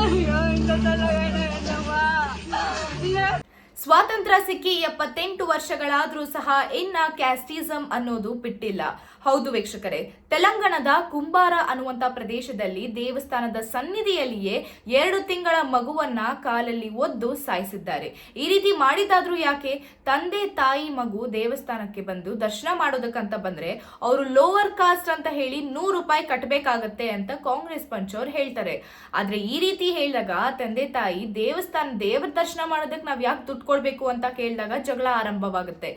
ಅಯ್ಯೋ ಇಂಥ ತಲೆಗೇನಮ್ಮ. ಸ್ವಾತಂತ್ರ್ಯ ಸಿಕ್ಕಿ 78 ವರ್ಷಗಳಾದ್ರೂ ಸಹ ಇನ್ನ ಕ್ಯಾಸ್ಟಿಸಂ ಅನ್ನೋದು ಬಿಟ್ಟಿಲ್ಲ. ಹೌದು ವೀಕ್ಷಕರೇ, ತೆಲಂಗಾಣದ ಕುಂಬಾರ ಅನ್ನುವಂತ ಪ್ರದೇಶದಲ್ಲಿ ದೇವಸ್ಥಾನದ ಸನ್ನಿಧಿಯಲ್ಲಿಯೇ 2 ತಿಂಗಳ ಮಗುವನ್ನ ಕಾಲಲ್ಲಿ ಒದ್ದು ಸಾಯಿಸಿದ್ದಾರೆ. ಈ ರೀತಿ ಮಾಡಿದಾದ್ರೂ ಯಾಕೆ? ತಂದೆ ತಾಯಿ ಮಗು ದೇವಸ್ಥಾನಕ್ಕೆ ಬಂದು ದರ್ಶನ ಮಾಡೋದಕ್ಕಂತ ಬಂದ್ರೆ ಅವರು ಲೋವರ್ ಕಾಸ್ಟ್ ಅಂತ ಹೇಳಿ 100 ರೂಪಾಯಿ ಕಟ್ಟಬೇಕಾಗತ್ತೆ ಅಂತ ಕಾಂಗ್ರೆಸ್ ಪಂಚವ್ರು ಹೇಳ್ತಾರೆ. ಆದ್ರೆ ಈ ರೀತಿ ಹೇಳಿದಾಗ ತಂದೆ ತಾಯಿ ದೇವರ ದರ್ಶನ ಮಾಡೋದಕ್ಕೆ ನಾವ್ ಯಾಕೆ ದುಡ್ಡು ಕೊಡ್ಬೇಕು ಅಂತ ಕೇಳಿದಾಗ ಜಗಳ ಆರಂಭವಾಗುತ್ತೆ.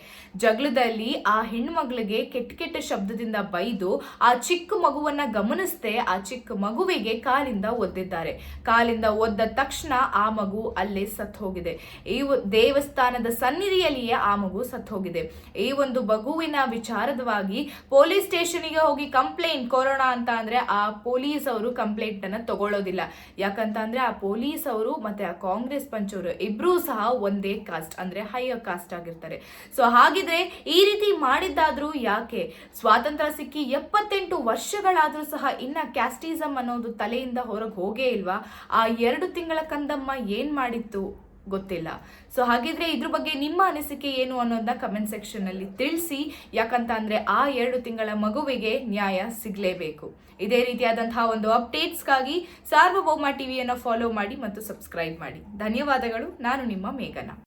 ಜಗಳದಲ್ಲಿ ಆ ಹೆಣ್ಮಗಳಿಗೆ ಕೆಟ್ಟ ಶಬ್ದದಿಂದ ಬೈದು ಆ ಚಿಕ್ಕ ಮಗುವನ್ನ ಗಮನಿಸದೆ ಆ ಚಿಕ್ಕ ಮಗುವಿಗೆ ಕಾಲಿಂದ ಒದ್ದಿದ್ದಾರೆ. ಕಾಲಿಂದ ಒದ್ದ ತಕ್ಷಣ ಆ ಮಗು ಅಲ್ಲೇ ಸತ್ ಹೋಗಿದೆ. ಈ ದೇವಸ್ಥಾನದ ಸನ್ನಿಧಿಯಲ್ಲಿಯೇ ಆ ಮಗು ಸತ್ ಹೋಗಿದೆ. ಈ ಒಂದು ಮಗುವಿನ ವಿಚಾರದವಾಗಿ ಪೊಲೀಸ್ ಸ್ಟೇಷನ್ಗೆ ಹೋಗಿ ಕಂಪ್ಲೇಂಟ್ ಕೊರೋನಾ ಅಂತ ಅಂದ್ರೆ ಆ ಪೊಲೀಸ್ ಅವರು ಕಂಪ್ಲೇಂಟ್ ಅನ್ನ ತಗೊಳ್ಳೋದಿಲ್ಲ. ಯಾಕಂತ ಅಂದ್ರೆ ಆ ಪೊಲೀಸ್ ಅವರು ಮತ್ತೆ ಆ ಕಾಂಗ್ರೆಸ್ ಪಂಚವರು ಇಬ್ರು ಸಹ ಒಂದೇ ಕಾಸ್ಟ್ ಅಂದ್ರೆ ಹೈಯರ್ ಕಾಸ್ಟ್ ಆಗಿರ್ತಾರೆ. ಸೊ ಹಾಗಿದ್ರೆ ಈ ರೀತಿ ಮಾಡಿದ್ದಾದ್ರೂ ಯಾಕೆ? ಸ್ವಾತಂತ್ರ್ಯ ಸಿಕ್ಕಿ 78 ವರ್ಷಗಳಾದ್ರೂ ಸಹ ಇನ್ನ ಕ್ಯಾಸ್ಟಿಸಂ ಅನ್ನೋದು ತಲೆಯಿಂದ ಹೊರಗೆ ಹೋಗೇ ಇಲ್ವಾ? ಆ 2 ತಿಂಗಳ ಕಂದಮ್ಮ ಏನ್ ಮಾಡಿತ್ತು ಗೊತ್ತಿಲ್ಲ. ಸೊ ಹಾಗಿದ್ರೆ ಇದ್ರ ಬಗ್ಗೆ ನಿಮ್ಮ ಅನಿಸಿಕೆ ಏನು ಅನ್ನೋದನ್ನ ಕಮೆಂಟ್ ಸೆಕ್ಷನ್ ನಲ್ಲಿ ತಿಳಿಸಿ. ಯಾಕಂತ ಅಂದ್ರೆ ಆ 2 ತಿಂಗಳ ಮಗುವಿಗೆ ನ್ಯಾಯ ಸಿಗ್ಲೇಬೇಕು. ಇದೇ ರೀತಿಯಾದಂತಹ ಒಂದು ಅಪ್ಡೇಟ್ಸ್ಗಾಗಿ ಸಾರ್ವಭೌಮ ಟಿವಿಯನ್ನು ಫಾಲೋ ಮಾಡಿ ಮತ್ತು ಸಬ್ಸ್ಕ್ರೈಬ್ ಮಾಡಿ. ಧನ್ಯವಾದಗಳು. ನಾನು ನಿಮ್ಮ ಮೇಘನಾ.